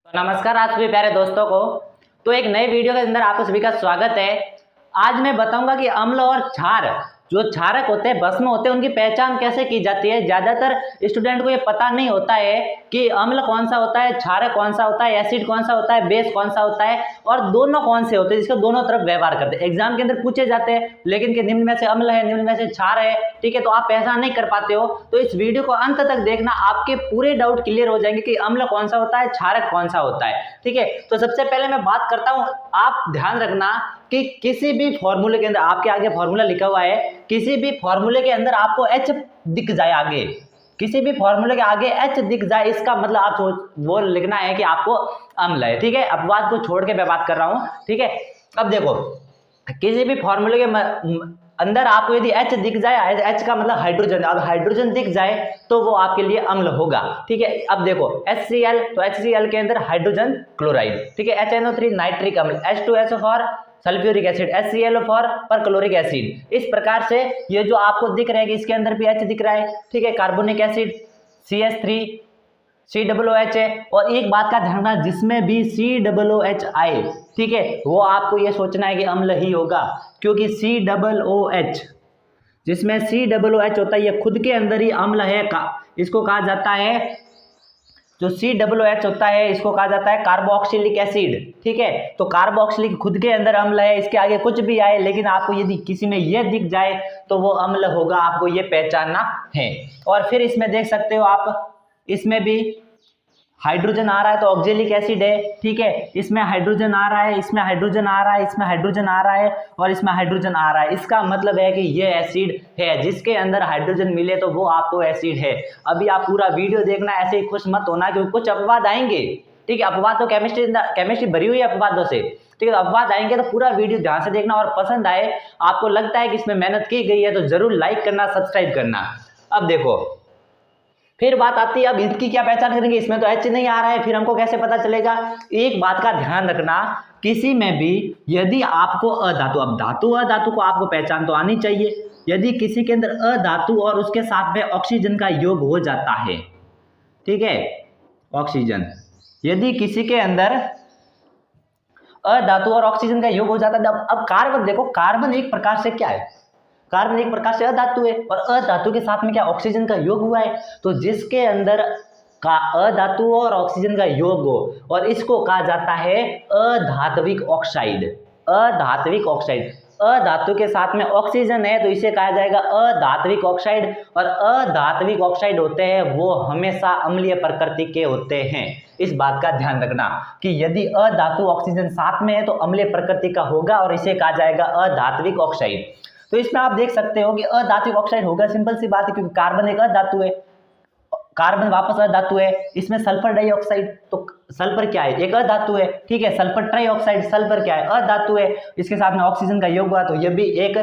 तो नमस्कार आप सभी प्यारे दोस्तों को। तो एक नए वीडियो के अंदर आप सभी का स्वागत है। आज मैं बताऊंगा कि अम्ल और क्षार, जो क्षारक होते हैं, भस्म होते हैं, उनकी पहचान कैसे की जाती है। ज्यादातर स्टूडेंट को ये पता नहीं होता है कि अम्ल कौन सा होता है, क्षारक कौन सा होता है, एसिड कौन सा होता है, बेस कौन सा होता है और दोनों कौन से होते हैं जिसको दोनों तरफ व्यवहार करते हैं। एग्जाम के अंदर पूछे जाते हैं लेकिन कि निम्न में से अम्ल है, निम्न में से क्षार है, ठीक है, तो आप पहचान नहीं कर पाते हो। तो इस वीडियो को अंत तक देखना, आपके पूरे डाउट क्लियर हो जाएंगे कि अम्ल कौन सा होता है, क्षारक कौन सा होता है, ठीक है। तो सबसे पहले मैं बात करता हूं, आप ध्यान रखना कि किसी भी फॉर्मूले के अंदर, आपके आगे फॉर्मूला लिखा हुआ है, किसी भी फॉर्मूले के अंदर आपको H दिख जाए, आगे किसी भी फॉर्मूले के आगे H दिख जाए, इसका मतलब आप वो लिखना है कि आपको अम्ल है, ठीक है। अपवाद को छोड़ के मैं बात कर रहा हूं, ठीक है। अब देखो, किसी भी फॉर्मूले के अंदर आपको यदि H दिख जाए, H का मतलब हाइड्रोजन, अब हाइड्रोजन दिख जाए तो वो आपके लिए अम्ल होगा, ठीक है। अब देखो HCl, तो HCl के अंदर हाइड्रोजन क्लोराइड, ठीक है। HNO3 नाइट्रिक अम्ल, H2SO for sulphuric acid, HClO for perchloric acid. इस प्रकार से ये जो आपको दिख रहा है कि इसके अंदर भी H दिख रहा है, ठीक है। कार्बोनिक एसिड CH3 COOH है। और एक बात का ध्यान रखना, जिसमें भी COOH आए, ठीक है, वो आपको ये सोचना है कि अम्ल ही होगा, क्योंकि COOH, जिसमें COOH होता है, ये खुद के अंदर ही अम्ल है। इसको कहा जाता है, जो COOH होता है इसको कहा जाता है कार्बोक्सिलिक एसिड, ठीक है। तो कार्बोक्सिलिक खुद के अंदर अम्ल है, इसके आगे कुछ भी आए लेकिन आपको यदि किसी में ये दिख जाए तो वो अम्ल होगा, आपको ये पहचानना है। और फिर इसमें देख सकते हो आप, इसमें भी हाइड्रोजन आ रहा है तो ऑक्जेलिक एसिड है, ठीक है। इसमें हाइड्रोजन आ रहा है, इसमें हाइड्रोजन आ रहा है, इसमें हाइड्रोजन आ रहा है और इसमें हाइड्रोजन आ रहा है। इसका मतलब है कि ये एसिड है, जिसके अंदर हाइड्रोजन मिले तो वो आपको एसिड है। अभी आप पूरा वीडियो देखना, ऐसे ही खुश मत होना क्योंकि कुछ अपवाद आएंगे, ठीक है। अपवाद तो केमिस्ट्री भरी हुई है अपवादों से, ठीक है। अपवाद आएंगे तो पूरा वीडियो ध्यान से देखना और पसंद आए, आपको लगता है कि इसमें मेहनत की गई है तो जरूर लाइक करना, सब्सक्राइब करना। अब देखो, फिर बात आती है, अब इसकी क्या पहचान करेंगे, इसमें तो H नहीं आ रहा है, फिर हमको कैसे पता चलेगा। एक बात का ध्यान रखना, किसी में भी यदि आपको अधातु, अब धातु अधातु को आपको पहचान तो आनी चाहिए, यदि किसी के अंदर अधातु और उसके साथ में ऑक्सीजन का योग हो जाता है, ठीक है, ऑक्सीजन, यदि किसी के अंदर अधातु और ऑक्सीजन का योग हो जाता है, अब कार्बन देखो, कार्बन एक प्रकार से क्या है, कार्बन एक प्रकार से अधातु है और अधातु के साथ में क्या ऑक्सीजन का योग हुआ है। तो जिसके अंदर का अधातु और ऑक्सीजन का योग हो, और इसको कहा जाता है अधात्विक ऑक्साइड। अधात्विक ऑक्साइड, अधातु के साथ में ऑक्सीजन है तो इसे कहा जाएगा अधात्विक ऑक्साइड। और अधात्विक ऑक्साइड होते हैं वो हमेशा अम्लीय प्रकृति के होते हैं। इस बात का ध्यान रखना कि यदि अधातु ऑक्सीजन साथ में है तो अम्लीय प्रकृति का होगा और इसे कहा जाएगा अधात्विक ऑक्साइड। तो इसमें आप देख सकते हो कि अधात्विक ऑक्साइड होगा, सिंपल सी बात है, क्योंकि कार्बन एक अधातु है, कार्बन वापस अधातु है। इसमें सल्फर डाइऑक्साइड, तो सल्फर क्या है, एक अधातु है, ठीक है। सल्फर ट्राइऑक्साइड, सल्फर क्या है, अधातु है, इसके साथ में ऑक्सीजन का योग हुआ तो यह भी एक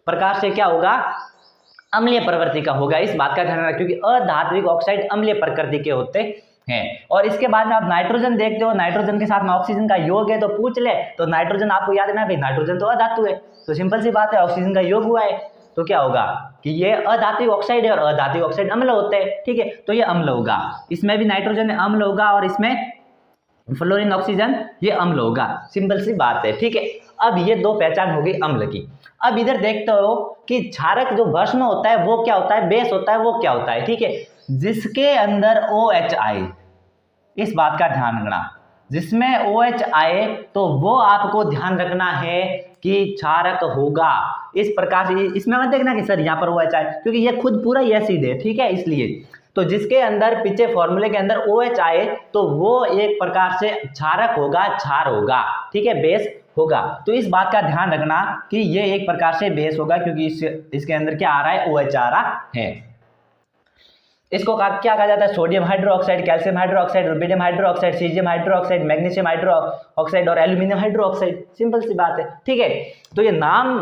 प्रकार से क्या होगा, अम्लीय प्रवृत्ति का होगा। इस बात का ध्यान रखना, क्योंकि अधात्विक ऑक्साइड अम्लीय प्रकृति के होते हैं। और इसके बाद में आप नाइट्रोजन देखते हो, नाइट्रोजन के साथ में ऑक्सीजन का योग है तो पूछ ले, तो नाइट्रोजन आपको याद रखना भाई, नाइट्रोजन तो अधातु है, तो सिंपल सी बात है, ऑक्सीजन का योग हुआ है तो क्या होगा कि ये अधात्विक ऑक्साइड है और अधात्विक ऑक्साइड अम्ल होते हैं, ठीक है। तो ये अम्ल होगा, इसमें भी नाइट्रोजन अम्ल होगा और इसमें फ्लोरीन ऑक्सीजन ये अम्ल होगा, सिंपल सी बात है, ठीक है। अब ये दो पहचान हो गई अम्ल की। अब इधर देखते हो कि क्षारक जो भस्म होता है वो क्या होता है, बेस होता है, वो क्या होता है, ठीक है, जिसके अंदर OH आए। इस बात का ध्यान रखना, जिसमें OH आए तो वो आपको ध्यान रखना है कि क्षारक होगा। इस प्रकार से इसमें मत देखना कि सर यहाँ पर OH आए, क्योंकि ये खुद पूरा एसिड है, ठीक है, इसलिए। तो जिसके अंदर पीछे फॉर्मूले के अंदर OH आए तो वो एक प्रकार से क्षारक होगा, क्षार होगा, ठीक है, बेस होगा। तो इस बात का ध्यान रखना कि ये एक प्रकार से बेस होगा, क्योंकि इसके अंदर क्या आ रहा है, OH आ रहा है। इसको क्या कहा जाता है, sodium hydroxide, calcium hydroxide, rubidium hydroxide, caesium hydroxide, magnesium hydroxide और एल्यूमिनियम हाइड्रोक्साइड, सिंपल सी बात है, ठीक है। तो ये नाम,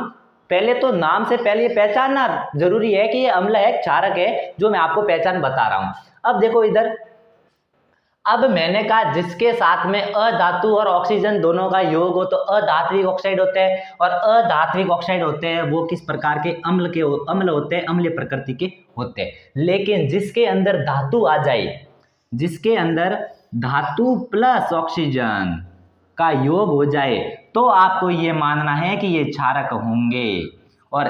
पहले तो नाम से पहले ये पहचानना जरूरी है कि ये अम्ल है, क्षारक है, जो मैं आपको पहचान बता रहा हूं। अब देखो इधर, अब मैंने कहा जिसके साथ में अधातु और ऑक्सीजन दोनों का योग हो तो अधात्विक ऑक्साइड होते हैं, और अधात्विक ऑक्साइड होते हैं वो किस प्रकार के अम्ल होते हैं, अम्लीय प्रकृति के होते हैं। लेकिन जिसके अंदर धातु आ जाए, जिसके अंदर धातु प्लस ऑक्सीजन का योग हो जाए तो आपको ये मानना है कि ये क्षारक होंगे। और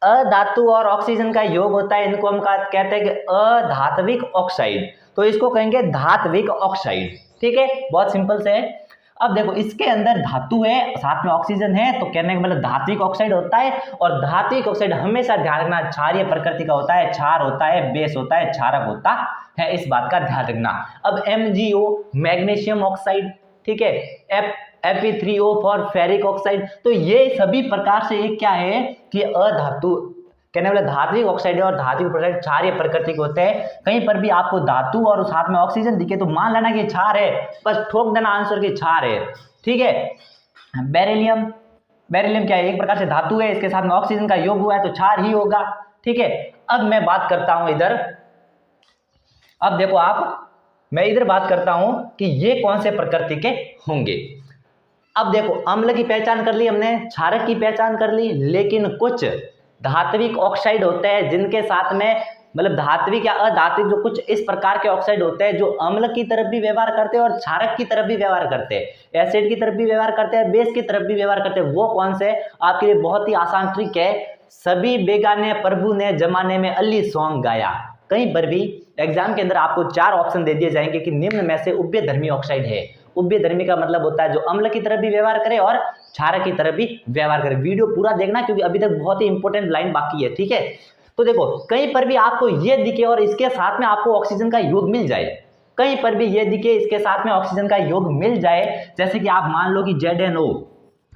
अधातु और ऑक्सीजन का योग होता है, इनको हम कहते हैं कि अधात्विक ऑक्साइड, तो इसको कहेंगे धात्विक ऑक्साइड। ठीक है, बहुत सिंपल से है। अब देखो इसके अंदर धातु है, साथ में ऑक्सीजन है, तो कहने का मतलब धात्विक ऑक्साइड होता है। और धात्विक ऑक्साइड हमेशा ध्यान रखना क्षारीय प्रकृति का होता है, क्षार होता है, बेस होता है, क्षारक होता है, इस बात का ध्यान रखना। अब MgO मैग्नीशियम ऑक्साइड, ठीक है, Fe3O फॉर फेरिक ऑक्साइड, तो ये सभी प्रकार से एक क्या है कि अधातु कहने वाले धात्विक ऑक्साइड है और धात्विक ऑक्साइड क्षारीय प्रकृति के होते हैं। कहीं पर भी आपको धातु और साथ में ऑक्सीजन दिखे तो मान लेना कि क्षार है, बस ठोक देना आंसर कि क्षार है। ठीक है, बेरिलियम, बेरिलियम क्या है, एक प्रकार से धातु है, इसके साथ में ऑक्सीजन का योग हुआ है तो क्षार ही होगा। ठीक है, अब मैं बात करता हूं इधर, अब देखो आप, मैं इधर बात करता हूं कि ये कौन से प्रकृति के होंगे। अब देखो अम्ल की पहचान कर ली हमने, क्षारक की पहचान कर ली, लेकिन कुछ धात्विक ऑक्साइड होते हैं जिनके साथ में मतलब धात्विक या अधात्विक जो कुछ इस प्रकार के ऑक्साइड होते हैं जो अम्ल की तरफ भी व्यवहार करते हैं और क्षारक की तरफ भी व्यवहार करते हैं, एसिड की तरफ भी व्यवहार करते हैं, बेस की तरफ भी व्यवहार करते हैं। वो कौन से, आपके लिए बहुत ही आसान ट्रिक है। सभी बेगाने प्रभु ने जमाने में अली सॉन्ग गाया। कहीं पर भी एग्जाम के अंदर आपको 4 ऑप्शन दे दिए जाएंगे कि निम्न में से उभयधर्मी ऑक्साइड है। उभयधर्मी का मतलब होता है जो अम्ल की तरफ भी व्यवहार करे और क्षारक की तरफ भी व्यवहार करे। वीडियो पूरा देखना क्योंकि अभी तक बहुत ही इंपॉर्टेंट लाइन बाकी है। ठीक है, तो देखो कहीं पर भी आपको ये दिखे और इसके साथ में आपको ऑक्सीजन का योग मिल जाए, कहीं पर भी ये दिखे इसके साथ में ऑक्सीजन का योग मिल जाए, जैसे कि आप मान लो कि ZNO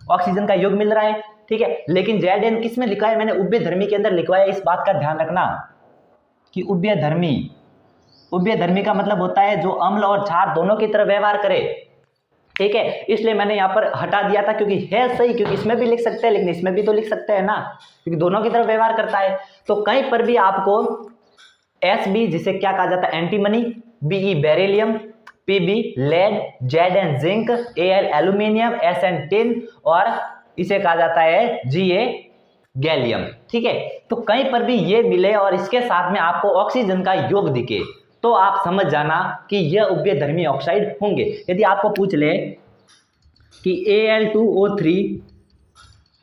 ऑक्सीजन का योग मिल रहा है, ठीक है, लेकिन ZN किस में लिखा है, मैंने उभयधर्मी के अंदर लिखवाया। इस बात का ध्यान रखना कि उभयधर्मी, उभयधर्मी का मतलब होता है जो अम्ल और क्षार दोनों की तरफ व्यवहार करे। ठीक है, इसलिए मैंने यहाँ पर हटा दिया था क्योंकि है सही, क्योंकि इसमें भी लिख सकते हैं लेकिन इसमें भी तो लिख सकते हैं ना, क्योंकि दोनों की तरफ व्यवहार करता है। तो कहीं पर भी आपको SB जिसे क्या कहा जाता है antimony, BE beryllium, PB lead, ZN zinc, AL aluminium, SN tin और इसे कहा जाता है GA गैलियम। ठीक है, तो कहीं पर भी ये मिले और इसके साथ में आपको ऑक्सीजन का योग दिखे तो आप समझ जाना कि यह उभयधर्मी ऑक्साइड होंगे। यदि आपको पूछ ले कि Al2O3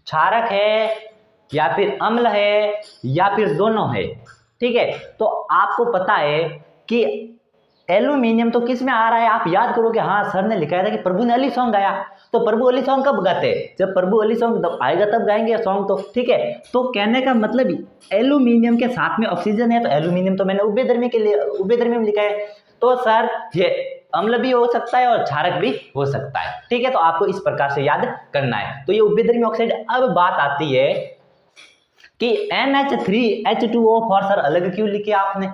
क्षारक है या फिर अम्ल है या फिर दोनों है, ठीक है, तो आपको पता है कि एल्यूमिनियम तो किस में आ रहा है, आप याद करोगे, हाँ सर ने लिखा था कि प्रभु ने अली सॉन्ग गाया, तो प्रभु अली सॉन्ग कब गाते हैं, जब प्रभु अली सॉन्ग आएगा तब गाएंगे सॉन्ग तो। ठीक है, तो कहने का मतलब एल्यूमिनियम के साथ में ऑक्सीजन है, तो एल्यूमिनियम तो मैंने उभयधर्मी के लिए उभयधर्मी में लिखा है, तो सर ये अम्ल भी हो सकता है और क्षारक भी हो सकता है। ठीक है, तो आपको इस प्रकार से याद करना है। तो ये उभयधर्मी ऑक्साइड। अब बात आती है कि NH3H2O फॉर सर अलग क्यों लिखे आपने।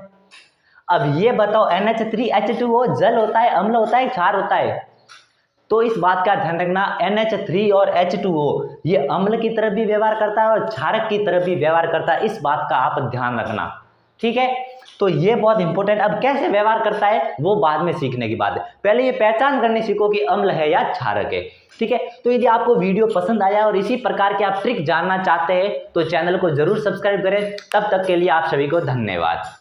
अब ये बताओ NH3H2O जल होता है, अम्ल होता है, क्षार होता है, तो इस बात का ध्यान रखना NH3 और H2O ये अम्ल की तरफ भी व्यवहार करता है और क्षारक की तरफ भी व्यवहार करता है, इस बात का आप ध्यान रखना। ठीक है, तो ये बहुत इंपॉर्टेंट। अब कैसे व्यवहार करता है वो बाद में सीखने की बात है, पहले ये पहचान करनी सीखो कि अम्ल है या क्षारक है। ठीक है, तो यदि आपको वीडियो पसंद आया और इसी प्रकार के आप ट्रिक जानना चाहते हैं तो चैनल को जरूर सब्सक्राइब करें। तब तक के लिए आप सभी को धन्यवाद।